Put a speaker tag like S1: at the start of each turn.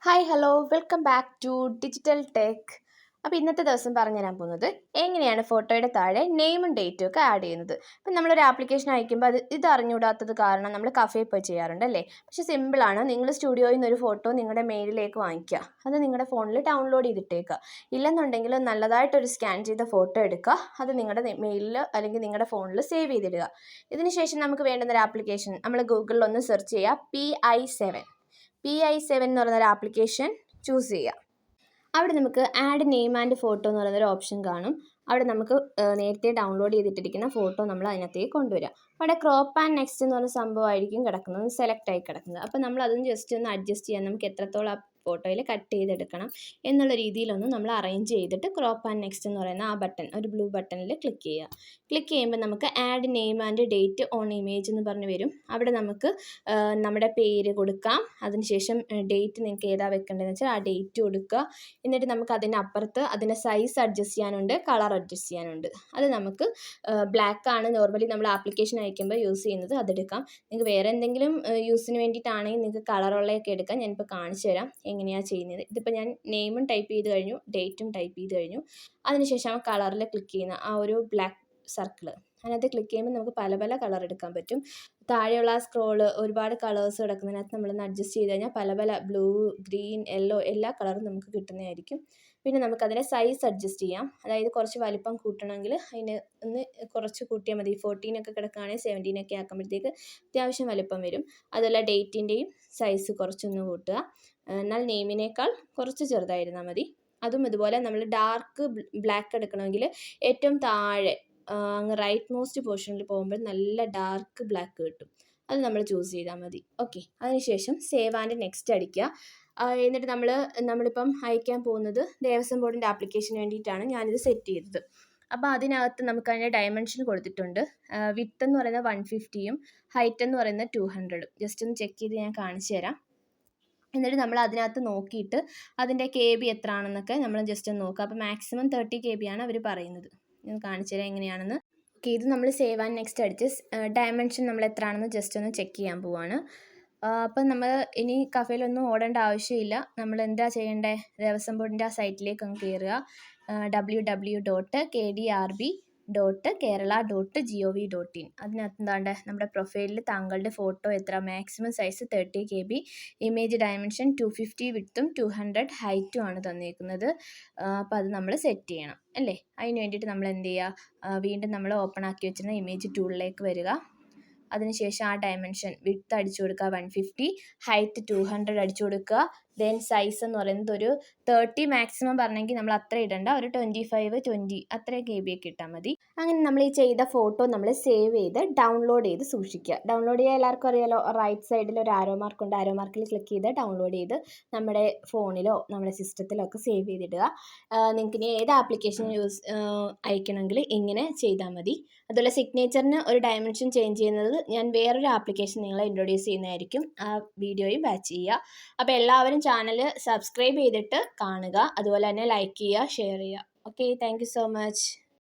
S1: Hi hello welcome back to digital tech. അപ്പോൾ ഇന്നത്തെ ദിവസം പറഞ്ഞു തരാൻ പോകുന്നത് എങ്ങനെയാണ് ഫോട്ടോയുടെ താഴെ നെയിമും ഡേറ്റും ഒക്കെ ആഡ് ചെയ്യുന്നത്. ഇപ്പം നമ്മളൊരു ആപ്ലിക്കേഷൻ അയക്കുമ്പോൾ ഇത് അറിഞ്ഞുകൂടാത്തത് കാരണം നമ്മൾ കഫേ പോയി ചെയ്യാറുണ്ട് അല്ലേ. പക്ഷേ സിമ്പിളാണ്. നിങ്ങൾ സ്റ്റുഡിയോയിൽ നിന്ന് ഒരു ഫോട്ടോ നിങ്ങളുടെ മെയിലിലേക്ക് വാങ്ങിക്കുക, അത് നിങ്ങളുടെ ഫോണിൽ ഡൗൺലോഡ് ചെയ്തിട്ടേക്കുക. ഇല്ലെന്നുണ്ടെങ്കിൽ നല്ലതായിട്ടൊരു സ്കാൻ ചെയ്ത ഫോട്ടോ എടുക്കുക, അത് നിങ്ങളുടെ മെയിലിൽ അല്ലെങ്കിൽ നിങ്ങളുടെ ഫോണിൽ സേവ് ചെയ്തിടുക. ഇതിനുശേഷം നമുക്ക് വേണ്ടുന്നൊരു ആപ്ലിക്കേഷൻ നമ്മൾ ഗൂഗിളിലൊന്ന് സെർച്ച് ചെയ്യുക, PI7 എന്ന് പറയുന്നൊരു ആപ്ലിക്കേഷൻ ചൂസ് ചെയ്യുക. അവിടെ നമുക്ക് ആഡ് നെയിം ആൻഡ് ഫോട്ടോ എന്ന് പറയുന്നൊരു ഓപ്ഷൻ കാണും. അവിടെ നമുക്ക് നേരത്തെ ഡൗൺലോഡ് ചെയ്തിട്ടിരിക്കുന്ന ഫോട്ടോ നമ്മൾ അതിനകത്തേക്ക് കൊണ്ടുവരിക. അവിടെ ക്രോപ്പ് ആൻഡ് നെക്സ്റ്റ് എന്ന് പറയുന്ന സംഭവമായിരിക്കും കിടക്കുന്നത്, സെലക്ട് ആയി കിടക്കുന്നത്. അപ്പോൾ നമ്മൾ അതും ജസ്റ്റ് ഒന്ന് അഡ്ജസ്റ്റ് ചെയ്യാൻ, നമുക്ക് എത്രത്തോളം ആ ഫോട്ടോയിൽ കട്ട് ചെയ്തെടുക്കണം എന്നുള്ള രീതിയിലൊന്ന് നമ്മൾ അറേഞ്ച് ചെയ്തിട്ട് ക്രോപ്പ് ആൻഡ് നെക്സ്റ്റ് എന്ന് പറയുന്ന ആ ബട്ടൺ, ഒരു ബ്ലൂ ബട്ടണിൽ ക്ലിക്ക് ചെയ്യുക. ക്ലിക്ക് ചെയ്യുമ്പോൾ നമുക്ക് add name and date on image എന്ന് പറഞ്ഞ് വരും. അവിടെ നമുക്ക് നമ്മുടെ പേര് കൊടുക്കാം. അതിനുശേഷം ഡേറ്റ് നിങ്ങൾക്ക് ഏതാ വെക്കേണ്ടതെന്ന് വെച്ചാൽ ആ ഡേറ്റ് കൊടുക്കുക. എന്നിട്ട് നമുക്ക് അതിനപ്പുറത്ത് അതിൻ്റെ സൈസ് അഡ്ജസ്റ്റ് ചെയ്യാനുണ്ട്, കളർ അഡ്ജസ്റ്റ് ചെയ്യാനുണ്ട്. അത് നമുക്ക് ബ്ലാക്ക് ആണ് നോർമലി നമ്മൾ ആപ്ലിക്കേഷൻ അയക്കുമ്പോൾ യൂസ് ചെയ്യുന്നത്, അതെടുക്കാം. നിങ്ങൾക്ക് വേറെ എന്തെങ്കിലും യൂസിന് വേണ്ടിയിട്ടാണെങ്കിൽ നിങ്ങൾക്ക് കളറുള്ളതൊക്കെ എടുക്കാം. ഞാനിപ്പോൾ കാണിച്ചു തരാം എങ്ങനെയാണ് ചെയ്യുന്നത്. ഇതിപ്പോൾ ഞാൻ നെയിമും ടൈപ്പ് ചെയ്ത് കഴിഞ്ഞു, ഡേറ്റും ടൈപ്പ് ചെയ്ത് കഴിഞ്ഞു. അതിനുശേഷം ആ കളറിൽ ക്ലിക്ക് ചെയ്യുന്ന ആ ഒരു ബ്ലാക്ക് സർക്കിൾ, അതിനകത്ത് ക്ലിക്ക് ചെയ്യുമ്പോൾ നമുക്ക് പല പല കളർ എടുക്കാൻ പറ്റും. താഴെയുള്ള ആ സ്ക്രോള് ഒരുപാട് കളേഴ്സ് കിടക്കുന്നതിനകത്ത് നമ്മളൊന്ന് അഡ്ജസ്റ്റ് ചെയ്ത് കഴിഞ്ഞാൽ പല പല ബ്ലൂ, ഗ്രീൻ, യെല്ലോ എല്ലാ കളറും നമുക്ക് കിട്ടുന്നതായിരിക്കും. പിന്നെ നമുക്കതിനെ സൈസ് അഡ്ജസ്റ്റ് ചെയ്യാം. അതായത് കുറച്ച് വലിപ്പം കൂട്ടണമെങ്കിൽ അതിന് ഒന്ന് കുറച്ച് കൂട്ടിയാൽ മതി. 14 കിടക്കുകയാണെങ്കിൽ 17 ആക്കുമ്പോഴത്തേക്ക് അത്യാവശ്യം വലിപ്പം വരും. അതുപോലെ ഡേറ്റിൻ്റെയും സൈസ് കുറച്ചൊന്ന് കൂട്ടുക. എന്നാൽ നെയിമിനേക്കാൾ കുറച്ച് ചെറുതായിരുന്നാൽ മതി. അതും ഇതുപോലെ നമ്മൾ ഡാർക്ക് ബ്ലാക്ക് എടുക്കണമെങ്കിൽ ഏറ്റവും താഴെ അങ്ങ് റൈറ്റ് മോസ്റ്റ് പോർഷനിൽ പോകുമ്പോൾ നല്ല ഡാർക്ക് ബ്ലാക്ക് കിട്ടും. അത് നമ്മൾ ചൂസ് ചെയ്താൽ മതി. ഓക്കെ, അതിനുശേഷം സേവ് ആൻഡ് നെക്സ്റ്റ് അടിക്കുക. എന്നിട്ട് നമ്മളിപ്പം അയക്കാൻ പോകുന്നത് ദേവസ്വം ബോർഡിൻ്റെ ആപ്ലിക്കേഷന് വേണ്ടിയിട്ടാണ് ഞാനിത് സെറ്റ് ചെയ്തത്. അപ്പോൾ അതിനകത്ത് നമുക്ക് അതിൻ്റെ ഡയമെൻഷൻ കൊടുത്തിട്ടുണ്ട്. വിഡ്ത്ത് എന്ന് പറയുന്നത് 150 ഹൈറ്റ് എന്ന് പറയുന്നത് 200. ജസ്റ്റ് ഒന്ന് ചെക്ക് ചെയ്ത് ഞാൻ കാണിച്ചു തരാം. എന്നിട്ട് നമ്മൾ അതിനകത്ത് നോക്കിയിട്ട് അതിൻ്റെ KB എത്ര ആണെന്നൊക്കെ നമ്മൾ ജസ്റ്റ് ഒന്ന് നോക്കുക. അപ്പോൾ മാക്സിമം 30 KB ആണ് അവർ പറയുന്നത്. ഞാൻ കാണിച്ചു തരാം എങ്ങനെയാണെന്ന്. ഓക്കെ, ഇത് നമ്മൾ സേവ് ആൻഡ് നെക്സ്റ്റ് അടിച്ച് ഡയമെൻഷൻ നമ്മൾ എത്ര ആണെന്ന് ജസ്റ്റ് ഒന്ന് ചെക്ക് ചെയ്യാൻ പോവാണ്. അപ്പം നമ്മൾ ഇനി കഫേയിലൊന്നും ഓടേണ്ട ആവശ്യമില്ല. നമ്മൾ എന്താ ചെയ്യേണ്ടത്, ദേവസ്വം ബോർഡിൻ്റെ ആ സൈറ്റിലേക്ക് അങ്ങ് കയറുക. www.kdrb.kerala.gov.in. അതിനകത്ത് എന്താണ്ട് നമ്മുടെ പ്രൊഫൈലിൽ താങ്കളുടെ ഫോട്ടോ എത്ര, maximum size 30 KB, image dimension 250 വിഡ്ത്തും 200 ഹൈറ്റും ആണ് തന്നേക്കുന്നത്. അപ്പോൾ അത് നമ്മൾ സെറ്റ് ചെയ്യണം അല്ലേ. അതിന് വേണ്ടിയിട്ട് നമ്മൾ എന്ത് ചെയ്യുക, വീണ്ടും നമ്മൾ ഓപ്പൺ ആക്കി വെച്ചിരുന്ന ഇമേജ് ടൂളിലേക്ക് വരിക. അതിനുശേഷം ആ ഡയമെൻഷൻ വിഡ്ത്ത് അടിച്ചു കൊടുക്കുക 150, ഹൈറ്റ് 200 അടിച്ചു കൊടുക്കുക. ദെൻ സൈസ് എന്ന് പറയുന്നത് ഒരു 30 മാക്സിമം പറഞ്ഞെങ്കിൽ നമ്മൾ അത്ര ഇടണ്ട, ഒരു 25, 20 അത്ര KB ഒക്കെ ഇട്ടാൽ മതി. അങ്ങനെ നമ്മൾ ഈ ചെയ്ത ഫോട്ടോ നമ്മൾ സേവ് ചെയ്ത് ഡൗൺലോഡ് ചെയ്ത് സൂക്ഷിക്കുക. ഡൗൺലോഡ് ചെയ്യാൻ എല്ലാവർക്കും അറിയാലോ, റൈറ്റ് സൈഡിൽ ഒരു ആരോ മാർക്ക് ഉണ്ട്. ആരോ മാർക്കിൽ ക്ലിക്ക് ചെയ്ത് ഡൗൺലോഡ് ചെയ്ത് നമ്മുടെ ഫോണിലോ നമ്മുടെ സിസ്റ്റത്തിലോ ഒക്കെ സേവ് ചെയ്തിടുക. നിങ്ങൾക്ക് ഇനി ഏത് ആപ്ലിക്കേഷൻ അയക്കണമെങ്കിൽ ഇങ്ങനെ ചെയ്താൽ മതി. അതുപോലെ സിഗ്നേച്ചറിന് ഒരു ഡയമെൻഷൻ ചേഞ്ച് ചെയ്യുന്നത് ഞാൻ വേറൊരു ആപ്ലിക്കേഷൻ നിങ്ങളെ ഇൻട്രൊഡ്യൂസ് ചെയ്യുന്നതായിരിക്കും. ആ വീഡിയോയും വാച്ച് ചെയ്യുക. അപ്പോൾ എല്ലാവരും ചാനൽ സബ്സ്ക്രൈബ് ചെയ്തിട്ട് കാണുക. അതുപോലെ തന്നെ ലൈക്ക് ചെയ്യുക, ഷെയർ ചെയ്യുക. Okay, thank you so much.